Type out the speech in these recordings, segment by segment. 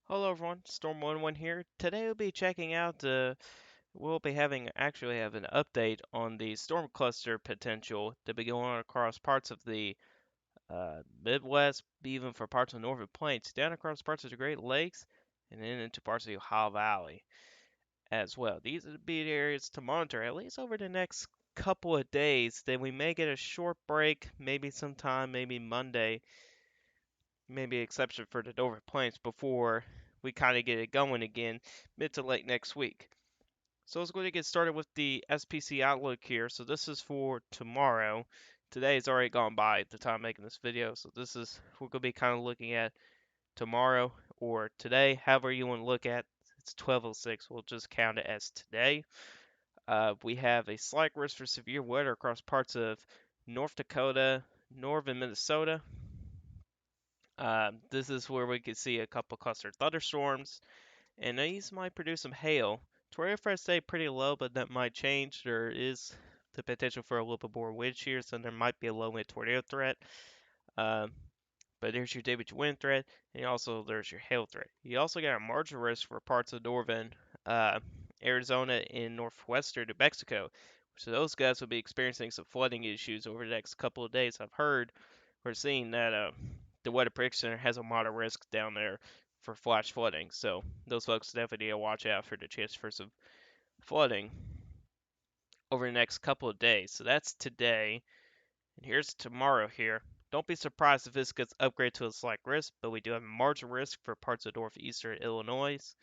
Hello everyone, Storm11 here. Today we'll be checking out we'll be having an update on the storm cluster potential to be going on across parts of the Midwest, even for parts of the Northern Plains, down across parts of the Great Lakes, and then into parts of the Ohio Valley as well. These are the big areas to monitor at least over the next couple of days. Then we may get a short break, maybe sometime, maybe Monday, maybe exception for the Dover Plains before we kind of get it going again mid to late next week. So let's go ahead and get started with the SPC outlook here. So this is for tomorrow. Today is already gone by at the time of making this video. So this is we're going to be kind of looking at tomorrow or today, however you want to look at. It's 12:06. We'll just count it as today. We have a slight risk for severe weather across parts of North Dakota, northern Minnesota, this is where we could see a couple clustered thunderstorms, and these might produce some hail. Tornado threats stay pretty low, but that might change. There is the potential for a little bit more wind shear, so there might be a low wind tornado threat. Um, but there's your damage wind threat, and also there's your hail threat. You also got a marginal risk for parts of northern uh, Arizona and northwestern New Mexico. So those guys will be experiencing some flooding issues over the next couple of days. I've heard we're seeing that the Weather Prediction Center has a moderate risk down there for flash flooding. So those folks definitely need to watch out for the chance for some flooding over the next couple of days. So that's today. And here's tomorrow here. Don't be surprised if this gets upgraded to a slight risk, but we do have a marginal risk for parts of northeastern Illinois,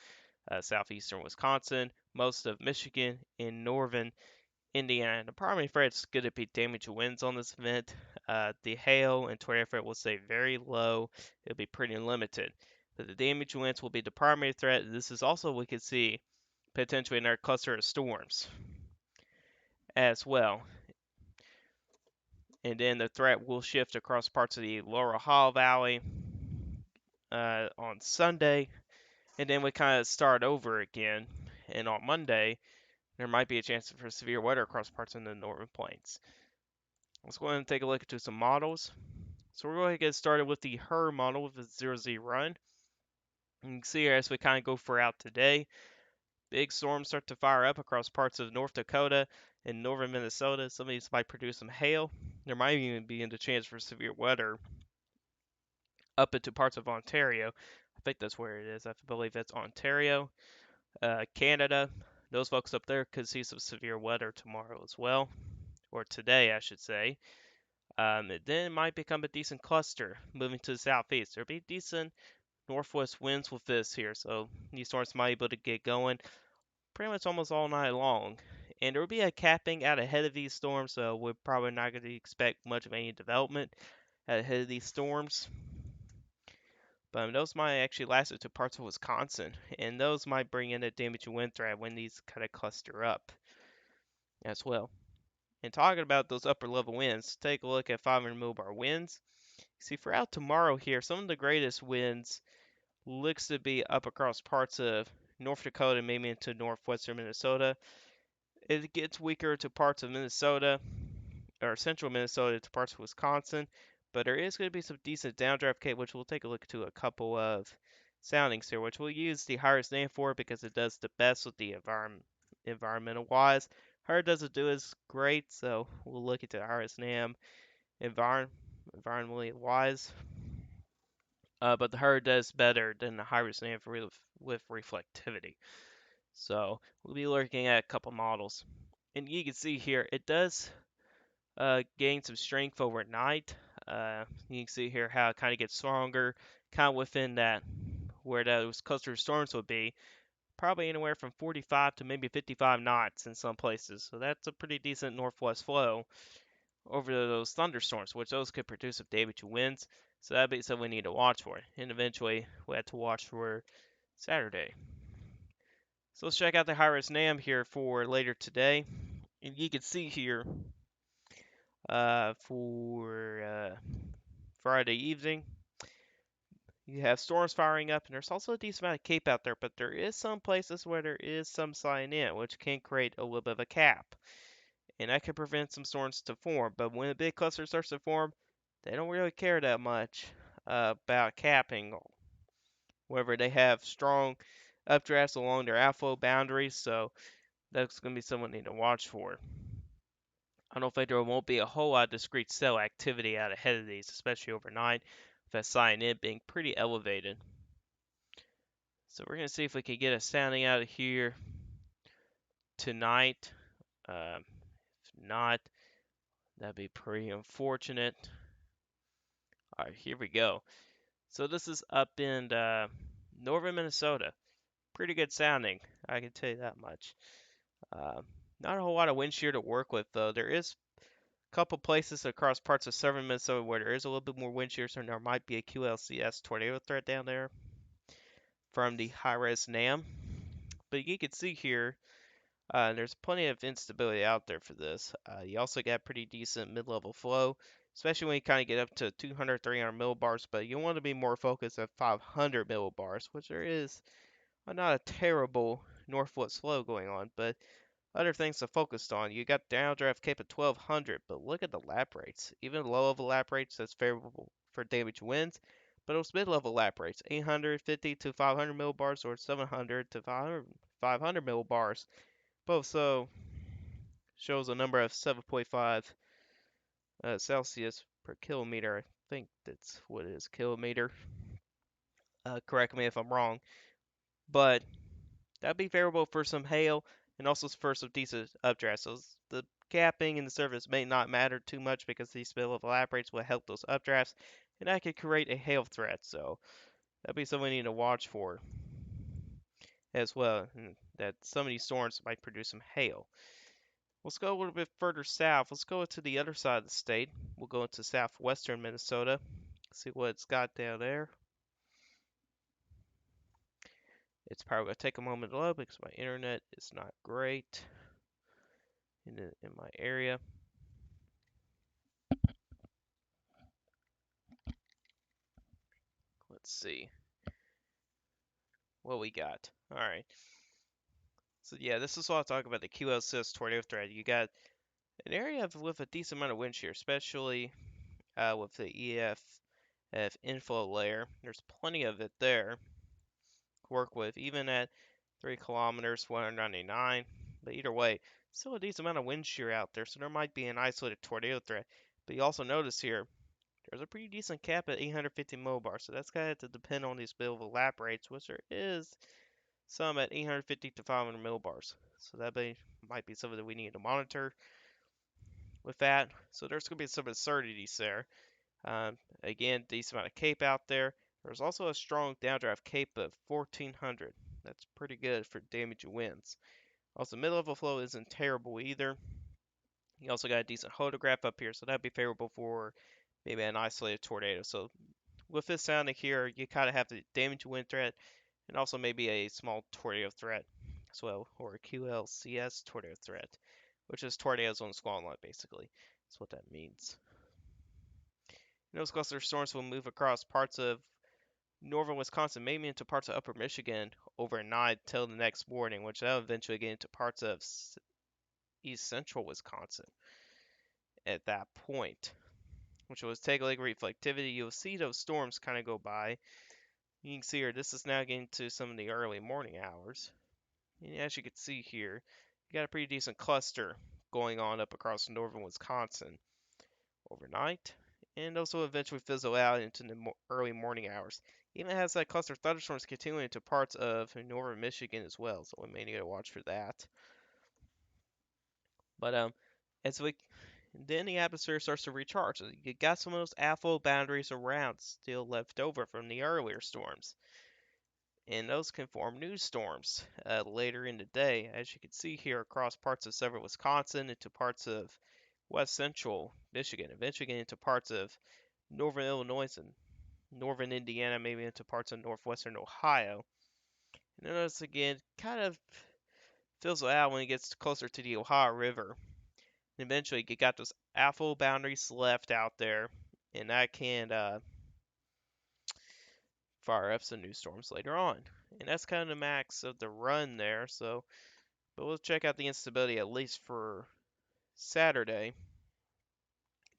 southeastern Wisconsin, most of Michigan, and northern Indiana. The primary threat is going to be damage winds on this event. The hail and tornado threat will stay very low. It'll be pretty limited. But the damage winds will be the primary threat. This is also we could see potentially in our cluster of storms as well. And then the threat will shift across parts of the Lower Ohio Valley on Sunday, and then we kind of start over again. And on Monday, there might be a chance for severe weather across parts of the northern plains. Let's go ahead and take a look into some models. So we're going to get started with the HER model with the 0Z run. You can see here as we kind of go throughout today, big storms start to fire up across parts of North Dakota and northern Minnesota. Some of these might produce some hail. There might even be a chance for severe weather up into parts of Ontario. I think that's where it is. I believe that's Ontario, Canada. Those folks up there could see some severe weather tomorrow as well, or today, I should say. Then it might become a decent cluster moving to the southeast. There'll be decent northwest winds with this here, so these storms might be able to get going pretty much almost all night long. And there will be a capping out ahead of these storms, so we're probably not going to expect much of any development ahead of these storms. But those might actually last into parts of Wisconsin, and those might bring in a damage and wind threat when these kind of cluster up as well. And talking about those upper level winds, take a look at 500 millibar winds. See, throughout tomorrow here, some of the greatest winds looks to be up across parts of North Dakota, maybe into northwestern Minnesota. It gets weaker to parts of Minnesota, or central Minnesota to parts of Wisconsin, but there is going to be some decent downdraft Cape, which we'll take a look to a couple of soundings here, which we'll use the HIRS name for because it does the best with the environmental wise. HIRS doesn't do as great, so we'll look at the HIRS name environmentally wise. But the HIRS does better than the HIRS name for with reflectivity. So we'll be looking at a couple models. And you can see here, it does gain some strength overnight. You can see here how it kind of gets stronger, kind of within that where those cluster storms would be, probably anywhere from 45 to maybe 55 knots in some places. So that's a pretty decent northwest flow over those thunderstorms, which those could produce some damage winds. So that'd be something we need to watch for. And eventually we had to watch for Saturday. So let's check out the high-risk NAM here for later today. And you can see here for Friday evening, you have storms firing up, and there's also a decent amount of cape out there, but there is some places where there is some sign in, which can create a little bit of a cap. And that can prevent some storms to form. But when a big cluster starts to form, they don't really care that much about capping. However, they have strong updrafts along their outflow boundaries, so that's going to be something we need to watch for. I don't think there won't be a whole lot of discrete cell activity out ahead of these, especially overnight, with that cyanide being pretty elevated. So we're going to see if we can get a sounding out of here tonight. If not, that'd be pretty unfortunate. All right, here we go. So this is up in northern Minnesota. Pretty good sounding, I can tell you that much. Uh, Not a whole lot of wind shear to work with, though. There is a couple places across parts of southern Minnesota where there is a little bit more wind shear, so there might be a QLCS tornado threat down there from the high-res NAM. But you can see here, there's plenty of instability out there for this. You also got pretty decent mid-level flow, especially when you kind of get up to 200, 300 millibars, but you want to be more focused at 500 millibars, which there is not a terrible northwest flow going on, but other things to focus on. You got downdraft cape at 1200, but look at the lap rates. Even low level lap rates, that's favorable for damage winds. But those mid level lap rates, 850 to 500 millibars or 700 to 500 millibars, both so shows a number of 7.5 Celsius per kilometer. I think that's what it is, kilometer. Correct me if I'm wrong. But that'd be favorable for some hail and also for some decent updrafts. So the capping and the surface may not matter too much because these spill level lap rates will help those updrafts, and that could create a hail threat. So that'd be something we need to watch for as well, and that some of these storms might produce some hail. Let's go a little bit further south. Let's go to the other side of the state. We'll go into southwestern Minnesota, see what it's got down there. It's probably going to take a moment to load because my internet is not great in my area. Let's see what we got. All right. So yeah, this is what I'll talk about the QLCS tornado threat. You got an area with a decent amount of wind shear, especially with the EF inflow layer. There's plenty of it there to work with, even at 3 kilometers, 199. But either way, still a decent amount of wind shear out there, so there might be an isolated tornado threat. But you also notice here, there's a pretty decent cap at 850 millibars, so that's going to have to depend on these billable lap rates, which there is some at 850 to 500 millibars. So that might be something that we need to monitor with that. So there's going to be some absurdities there. Again, decent amount of cape out there. There's also a strong downdraft cape of 1400. That's pretty good for damage winds. Also, mid-level flow isn't terrible either. You also got a decent hodograph up here, so that'd be favorable for maybe an isolated tornado. So with this sounding here, you kind of have the damage wind threat and also maybe a small tornado threat as well, or a QLCS tornado threat, which is tornadoes on the squall line, basically. That's what that means. Those cluster storms will move across parts of northern Wisconsin, maybe into parts of upper Michigan overnight till the next morning, which will eventually get into parts of east central Wisconsin at that point, which will take a like reflectivity. You'll see those storms kind of go by. You can see here, this is now getting to some of the early morning hours. And as you can see here, you got a pretty decent cluster going on up across northern Wisconsin overnight, and also eventually fizzle out into the early morning hours. Even has that cluster of thunderstorms continuing into parts of northern Michigan as well, so we may need to watch for that. But as we then the atmosphere starts to recharge. So you got some of those outflow boundaries around still left over from the earlier storms. And those can form new storms later in the day, as you can see here across parts of southern Wisconsin into parts of west central Michigan, eventually getting into parts of northern Illinois and northern Indiana, maybe into parts of northwestern Ohio. And then notice again, kind of fills out when it gets closer to the Ohio River. And eventually, you got those outflow boundaries left out there, and that can fire up some new storms later on. And that's kind of the max of the run there. So, but we'll check out the instability at least for Saturday.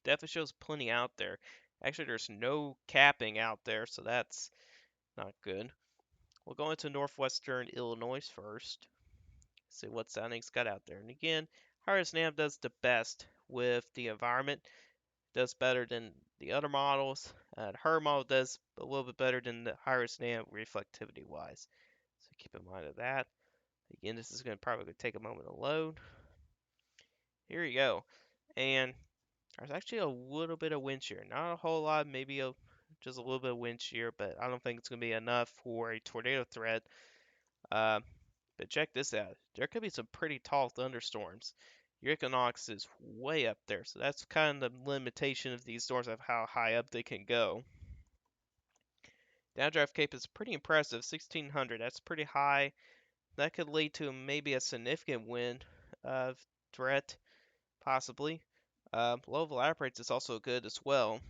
Definitely shows plenty out there. Actually, there's no capping out there, so that's not good. We'll go into northwestern Illinois first. See what sounding's got out there. And again, Harris NAM does the best with the environment. Does better than the other models. Her model does a little bit better than the Harris NAM reflectivity wise. So keep in mind of that. Again, this is going to probably take a moment to load. Here you go. And there's actually a little bit of wind shear. Not a whole lot, maybe just a little bit of wind shear, but I don't think it's going to be enough for a tornado threat. Uh, but check this out. There could be some pretty tall thunderstorms. Your equinox is way up there, so that's kind of the limitation of these storms of how high up they can go. Downdraft Cape is pretty impressive, 1600. That's pretty high. That could lead to maybe a significant wind threat, possibly. Low level rates is also good as well.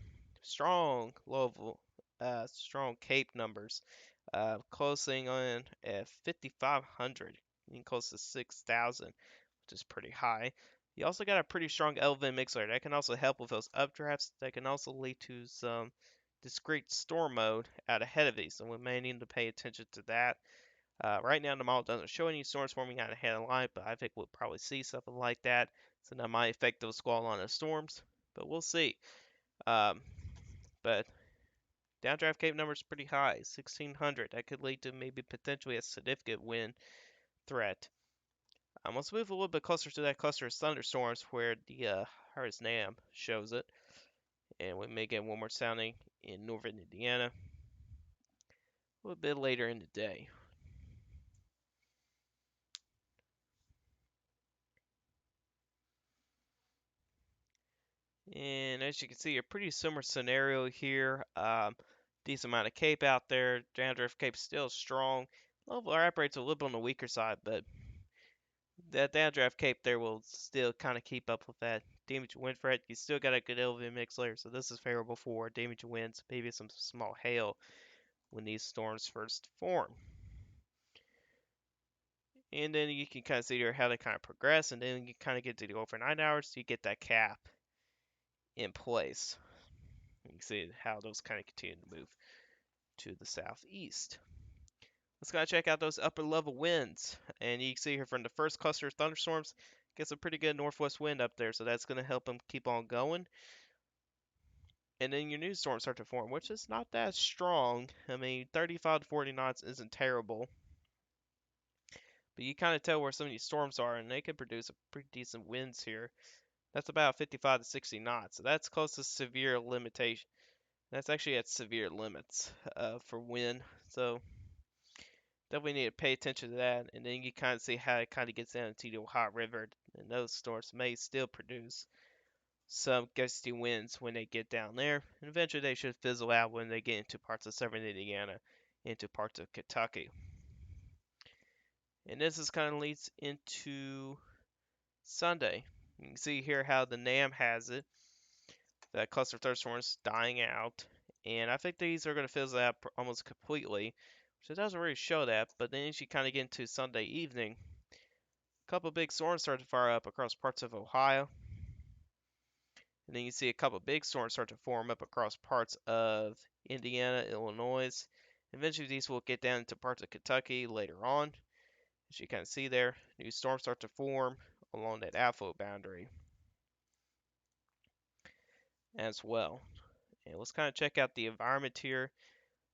Strong strong Cape numbers. Closing on at 5,500, close to 6,000, which is pretty high. You also got a pretty strong LVN mixer that can also help with those updrafts. That can also lead to some discrete storm mode out ahead of these, so we may need to pay attention to that. Right now, the model doesn't show any storms forming out ahead of line, but I think we'll probably see something like that. So that might affect those squall line of storms, but we'll see. Um, but downdraft Cape number is pretty high, 1600. That could lead to maybe potentially a significant wind threat. Let's move a little bit closer to that cluster of thunderstorms where the Harris NAM shows it. And we may get one more sounding in northern Indiana a little bit later in the day. And as you can see, a pretty similar scenario here. Decent amount of Cape out there. Downdraft Cape still strong. Level operates a little bit on the weaker side, but that downdraft Cape there will still kind of keep up with that damage wind threat. You still got a good LV mix layer, so this is favorable for damage winds, maybe some small hail when these storms first form. And then you can kind of see here how they kind of progress, and then you kind of get to the overnight hours, so you get that cap in place. You can see how those kind of continue to move to the southeast. Let's go check out those upper level winds. And you can see here from the first cluster of thunderstorms, gets a pretty good northwest wind up there, so that's going to help them keep on going. And then your new storms start to form, which is not that strong. I mean, 35 to 40 knots isn't terrible. But you kind of tell where some of these storms are, and they can produce a pretty decent winds here. That's about 55 to 60 knots. So that's close to severe limitation. That's actually at severe limits for wind. So definitely need to pay attention to that. And then you kind of see how it kind of gets down into the Ohio River. And those storms may still produce some gusty winds when they get down there. And eventually they should fizzle out when they get into parts of southern Indiana, into parts of Kentucky. And this is kind of leads into Sunday. You can see here how the NAM has it. That cluster of thunderstorms dying out. And I think these are going to fizzle out almost completely. So it doesn't really show that. But then as you kind of get into Sunday evening, a couple big storms start to fire up across parts of Ohio. And then you see a couple big storms start to form up across parts of Indiana, Illinois. Eventually these will get down into parts of Kentucky later on. As you kind of see there, new storms start to form along that outflow boundary as well. And let's kind of check out the environment here.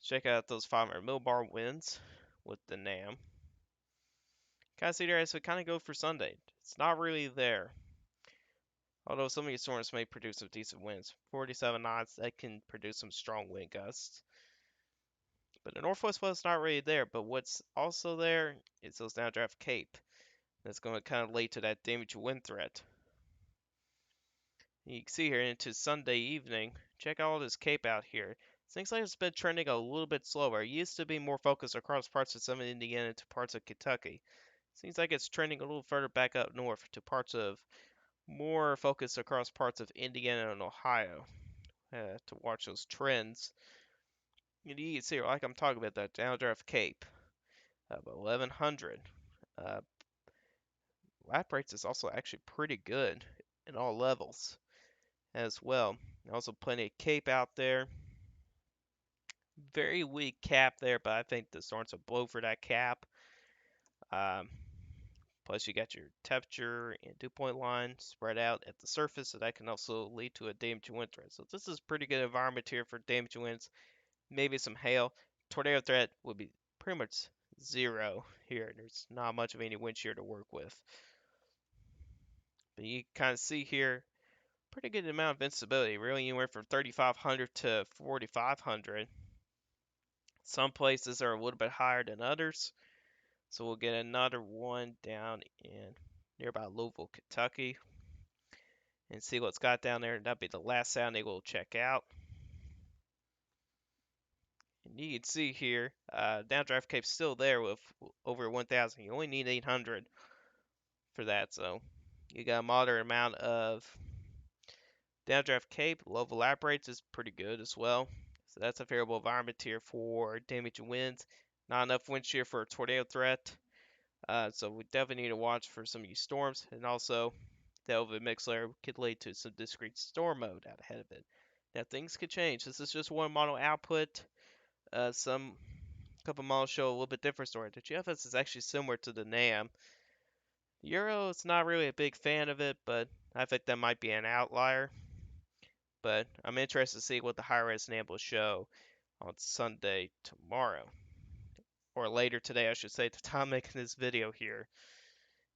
Check out those 500 millibar winds with the NAM. Kind of see there as we kind of go for Sunday. It's not really there. Although some of these storms may produce some decent winds. 47 knots, that can produce some strong wind gusts. But the northwest flow is not really there. But what's also there is those downdraft Cape. That's going to kind of lead to that damage wind threat. You can see here into Sunday evening. Check all this Cape out here. Seems like it's been trending a little bit slower. It used to be more focused across parts of southern Indiana to parts of Kentucky. Seems like it's trending a little further back up north to parts of more focused across parts of Indiana and Ohio to watch those trends. And you can see, like I'm talking about, that downdraft Cape of 1100. Uh, lap rates is also actually pretty good in all levels as well. Also plenty of Cape out there. Very weak cap there, but I think the storms will blow for that cap. Um, Plus, you got your temperature and dew point line spread out at the surface, so that can also lead to a damaging wind threat. So this is pretty good environment here for damaging winds, maybe some hail. Tornado threat would be pretty much zero here. There's not much of any wind shear to work with. But you kind of see here, pretty good amount of instability, really anywhere from 3,500 to 4,500. Some places are a little bit higher than others. So we'll get another one down in nearby Louisville, Kentucky, and see what's got down there. That'll be the last sound they will check out. And you can see here, downdraft cape's still there with over 1,000. You only need 800 for that, so you got a moderate amount of downdraft cape. Low evaporates is pretty good as well. So that's a favorable environment here for damaging winds. Not enough wind shear for a tornado threat. So we definitely need to watch for some of these storms, and also the elevated mix layer could lead to some discrete storm mode out ahead of it. Now things could change. This is just one model output. Some couple models show a little bit different story. The GFS is actually similar to the NAM. Euro is not really a big fan of it, but I think that might be an outlier. But I'm interested to see what the higher res NAM will show on Sunday tomorrow, or later today, I should say, at the time making this video here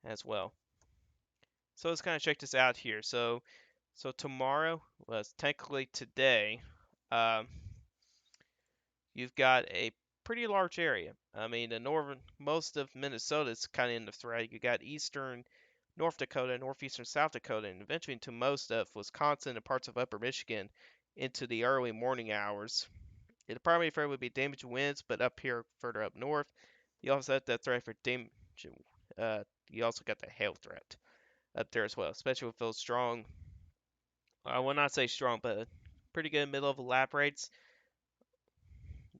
as well. So let's kind of check this out here. So tomorrow, well, it's technically today, um, you've got a pretty large area. I mean, the northern, most of Minnesota is kind of in the threat. You got eastern North Dakota, northeastern South Dakota, and eventually into most of Wisconsin and parts of upper Michigan into the early morning hours. The primary threat would be damaged winds, but up here, further up north, you also have that threat for damage. You also got the hail threat up there as well, especially with those strong, I will not say strong, but pretty good mid-level lap rates.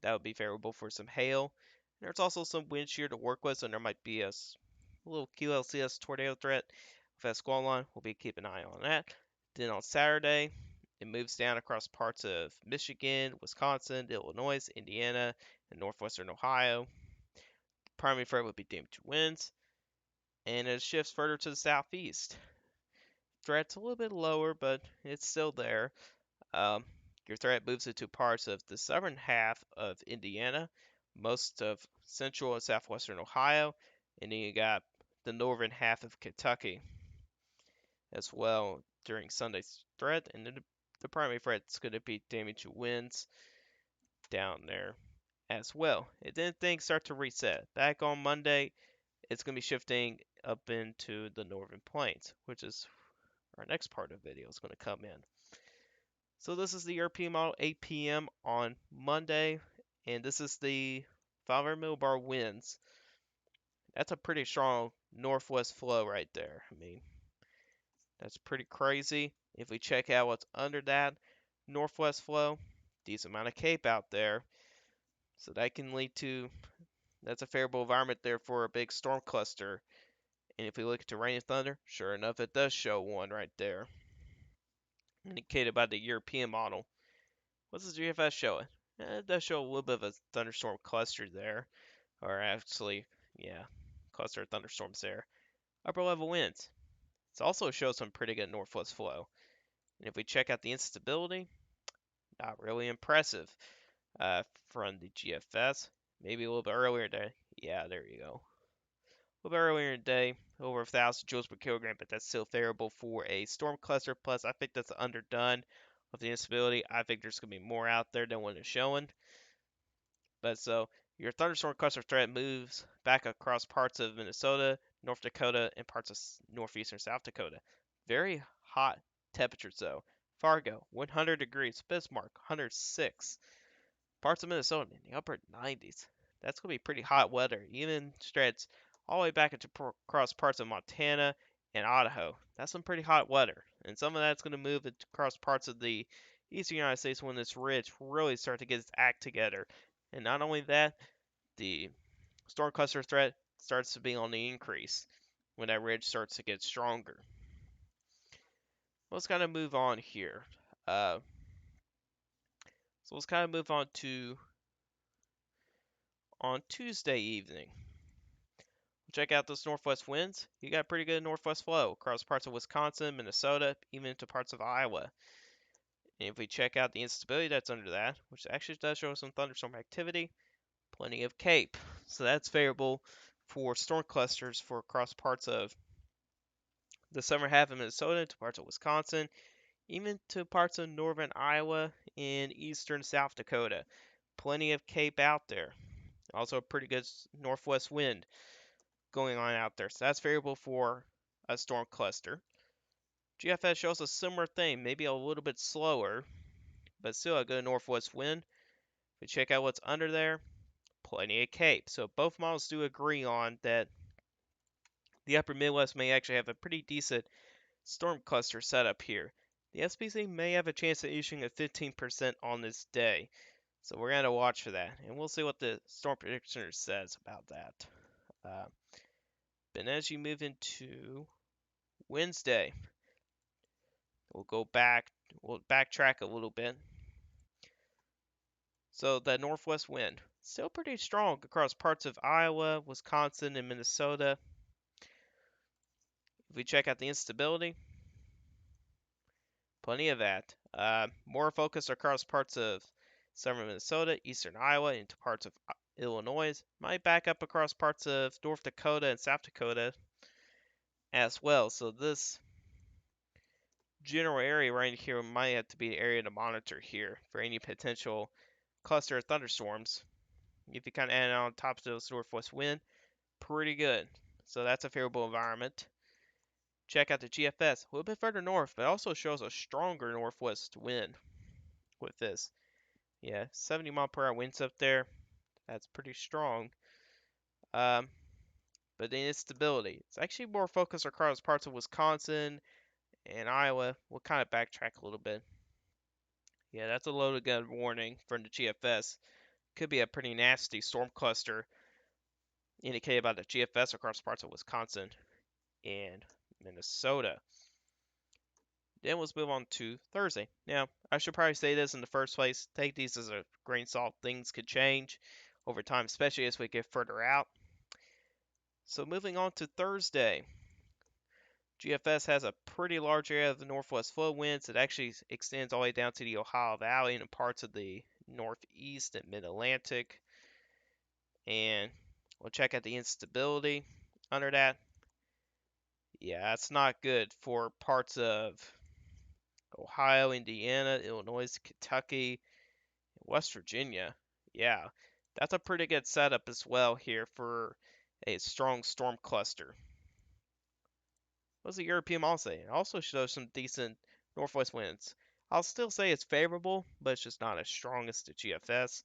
That would be favorable for some hail. And there's also some wind shear to work with, so there might be a little QLCS tornado threat with that squall line. We'll be keeping an eye on that. Then on Saturday, it moves down across parts of Michigan, Wisconsin, Illinois, Indiana, and northwestern Ohio. Primary threat would be damaged winds, and it shifts further to the southeast. Threat's a little bit lower, but it's still there. Um, your threat moves into parts of the southern half of Indiana, most of central and southwestern Ohio, and then you got the northern half of Kentucky as well during Sunday's threat. And then the primary threat is going to be damage winds down there as well. And then things start to reset. Back on Monday, it's going to be shifting up into the northern plains, which is our next part of the video is going to come in. So this is the European model 8 p.m. on Monday, and this is the 500 millibar winds. That's a pretty strong northwest flow right there. I mean, that's pretty crazy. If we check out what's under that northwest flow, decent amount of cape out there. So that can lead to, that's a favorable environment there for a big storm cluster. And if we look at rain and thunder, sure enough, it does show one right there, indicated by the European model. What's the GFS showing? It does show a little bit of a thunderstorm cluster there, or actually, yeah, cluster of thunderstorms there. Upper level winds. It also shows some pretty good northwest flow. And if we check out the instability, not really impressive from the GFS. Maybe a little bit earlier today. Yeah, there you go. A little bit earlier in the day, over 1,000 joules per kilogram, but that's still favorable for a storm cluster. Plus, I think that's underdone with the instability. I think there's going to be more out there than what it's showing. But so your thunderstorm cluster threat moves back across parts of Minnesota, North Dakota, and parts of northeastern South Dakota. Very hot temperatures though. Fargo, 100 degrees. Bismarck, 106. Parts of Minnesota in the upper 90s. That's going to be pretty hot weather. Even stretch all the way back across parts of Montana and Idaho. That's some pretty hot weather. And some of that's going to move across parts of the eastern United States when this ridge really starts to get its act together. And not only that, the storm cluster threat starts to be on the increase when that ridge starts to get stronger. Let's kind of move on here. So let's kind of move on to on Tuesday evening. Check out those northwest winds. You got pretty good northwest flow across parts of Wisconsin, Minnesota, even into parts of Iowa. And if we check out the instability that's under that, which actually does show some thunderstorm activity, plenty of CAPE. So that's favorable for storm clusters for across parts of the southern half of Minnesota, to parts of Wisconsin, even to parts of northern Iowa and eastern South Dakota. Plenty of CAPE out there. Also a pretty good northwest wind going on out there. So that's favorable for a storm cluster. GFS shows a similar thing, maybe a little bit slower, but still a good northwest wind. If we check out what's under there, plenty of CAPE. So both models do agree on that the upper Midwest may actually have a pretty decent storm cluster setup here. The SPC may have a chance of issuing a 15% on this day. So we're going to watch for that. And we'll see what the storm predictor says about that. Uh, Then as you move into Wednesday, we'll backtrack a little bit. So the northwest wind, still pretty strong across parts of Iowa, Wisconsin, and Minnesota. If we check out the instability, plenty of that. More focus across parts of southern Minnesota, eastern Iowa, into parts of Illinois. Might back up across parts of North Dakota and South Dakota as well. So this general area right here might have to be the area to monitor here for any potential cluster of thunderstorms. If you kind of add on top of those northwest wind, pretty good. So that's a favorable environment. Check out the GFS, a little bit further north, but also shows a stronger northwest wind with this. Yeah, 70-mile-per-hour winds up there. That's pretty strong. Um, but the instability, it's actually more focused across parts of Wisconsin and Iowa. We'll kind of backtrack a little bit. Yeah, that's a loaded gun warning from the GFS. Could be a pretty nasty storm cluster indicated by the GFS across parts of Wisconsin and Minnesota. Then let's move on to Thursday. Now, I should probably say this in the first place. Take these as a grain of salt. Things could change over time, especially as we get further out. So moving on to Thursday. GFS has a pretty large area of the northwest flow winds. It actually extends all the way down to the Ohio Valley and parts of the northeast and mid-Atlantic. And we'll check out the instability under that. Yeah, that's not good for parts of Ohio, Indiana, Illinois, Kentucky, West Virginia. Yeah, that's a pretty good setup as well here for a strong storm cluster. What's the European model say? It also shows some decent northwest winds. I'll still say it's favorable, but it's just not as strong as the GFS.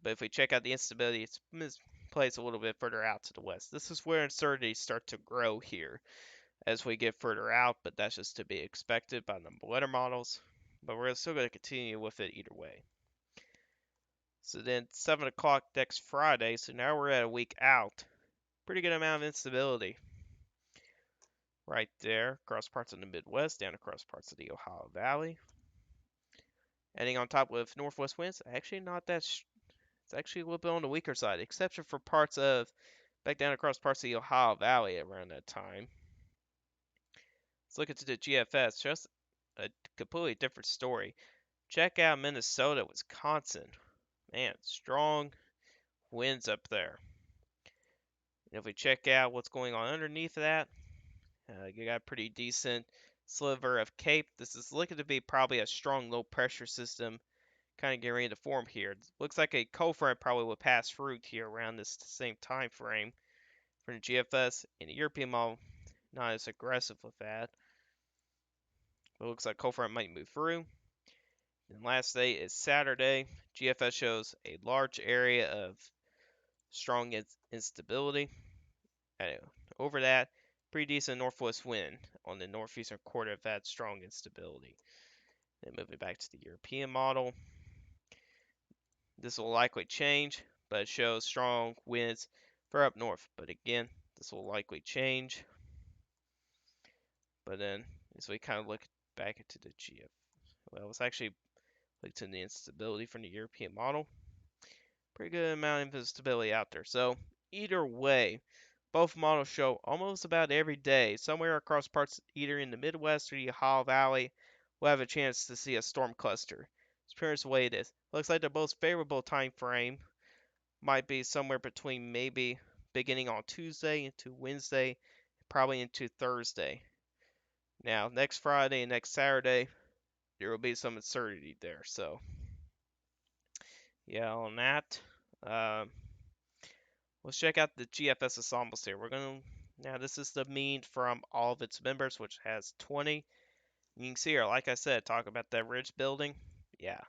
But if we check out the instability, it's misplaced a little bit further out to the west. This is where uncertainties start to grow here as we get further out, but that's just to be expected by the weather models. But we're still going to continue with it either way. So then 7 o'clock next Friday, so now we're at a week out. Pretty good amount of instability right there across parts of the Midwest, down across parts of the Ohio Valley. Ending on top with northwest winds, actually not that, it's actually a little bit on the weaker side, except for parts of, back down across parts of the Ohio Valley around that time. Let's look into the GFS, just a completely different story. Check out Minnesota, Wisconsin. Man, strong winds up there. And if we check out what's going on underneath that, you got a pretty decent sliver of CAPE. This is looking to be probably a strong low pressure system kind of getting ready to form here. It looks like a cold front probably will pass through here around this same time frame for the GFS, and the European model not as aggressive with that. But it looks like cold front might move through. And last day is Saturday. GFS shows a large area of strong instability. Over that, pretty decent northwest wind on the northeastern quarter of that strong instability. Then moving back to the European model, this will likely change, but it shows strong winds for up north. But again, this will likely change. But then, as we kind of look back into the GF, well, let's actually look to the instability from the European model. pretty good amount of instability out there. So either way, both models show almost about every day, somewhere across parts either in the Midwest or the Ohio Valley, we'll have a chance to see a storm cluster. It's pretty much the way it is. Looks like the most favorable time frame might be somewhere between maybe beginning on Tuesday into Wednesday, probably into Thursday. Now, next Friday and next Saturday, there will be some uncertainty there. So, yeah, on that, uh, let's check out the GFS ensembles here. Now this is the mean from all of its members, which has 20. You can see here, like I said, talk about that ridge building. Yeah,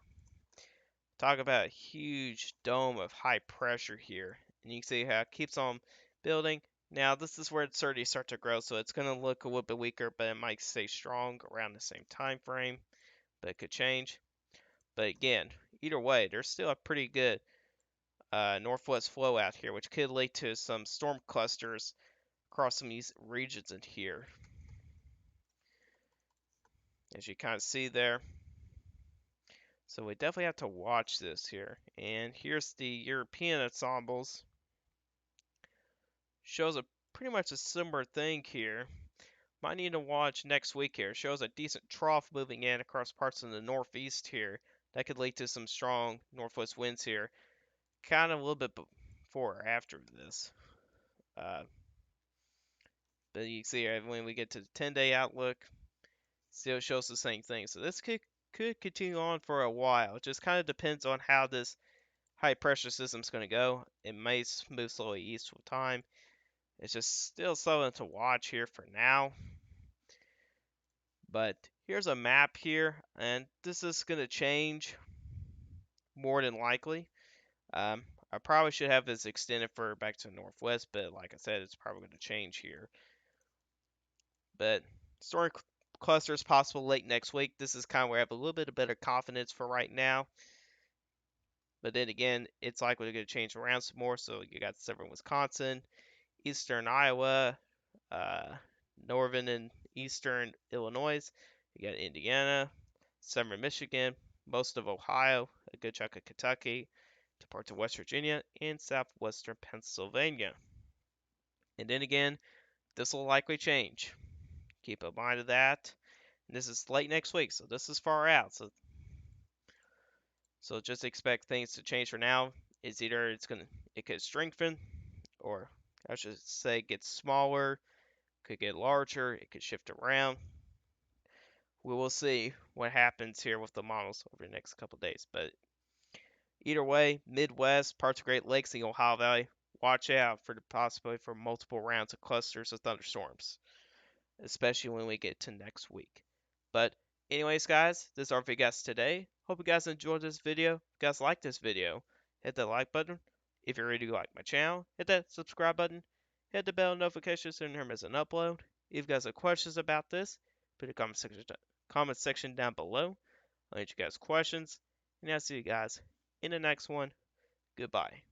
talk about a huge dome of high pressure here. And you can see how it keeps on building. Now this is where uncertainty starts to grow, so it's going to look a little bit weaker, but it might stay strong around the same time frame, but it could change. But again, either way, there's still a pretty good northwest flow out here, which could lead to some storm clusters across some of these regions in here. As you kind of see there. So we definitely have to watch this here. And here's the European ensembles. Shows a pretty much a similar thing here. Might need to watch next week here. Shows a decent trough moving in across parts of the northeast here. That could lead to some strong northwest winds here. Kind of a little bit before or after this. But you can see when we get to the 10-day outlook, still shows the same thing. So this could continue on for a while. It just kind of depends on how this high pressure system's going to go. It may move slowly east with time. It's just still something to watch here for now. But here's a map here, and this is going to change more than likely. I probably should have this extended for back to the northwest, but like I said, it's probably going to change here. But storm cluster is possible late next week. This is kind of where I have a little bit of better confidence for right now. But then again, it's likely to change around some more. So you got southern Wisconsin, eastern Iowa, northern and eastern Illinois. You got Indiana, southern Michigan, most of Ohio, a good chunk of Kentucky, to parts of West Virginia, and southwestern Pennsylvania. And then again, this will likely change. Keep in mind of that. And this is late next week, so this is far out. So just expect things to change for now. It's either it could strengthen, or I should say get smaller, could get larger, it could shift around. We will see what happens here with the models over the next couple days. But either way, Midwest, parts of Great Lakes, and the Ohio Valley, watch out for the possibility for multiple rounds of clusters of thunderstorms, especially when we get to next week. But anyways, guys, this is our video today. Hope you guys enjoyed this video. If you guys like this video, hit that like button. If you already like my channel, hit that subscribe button. Hit the bell notifications so you never miss an upload. If you guys have questions about this, put a comment section down below. I'll answer you guys questions. And I'll see you guys in the next one. Goodbye.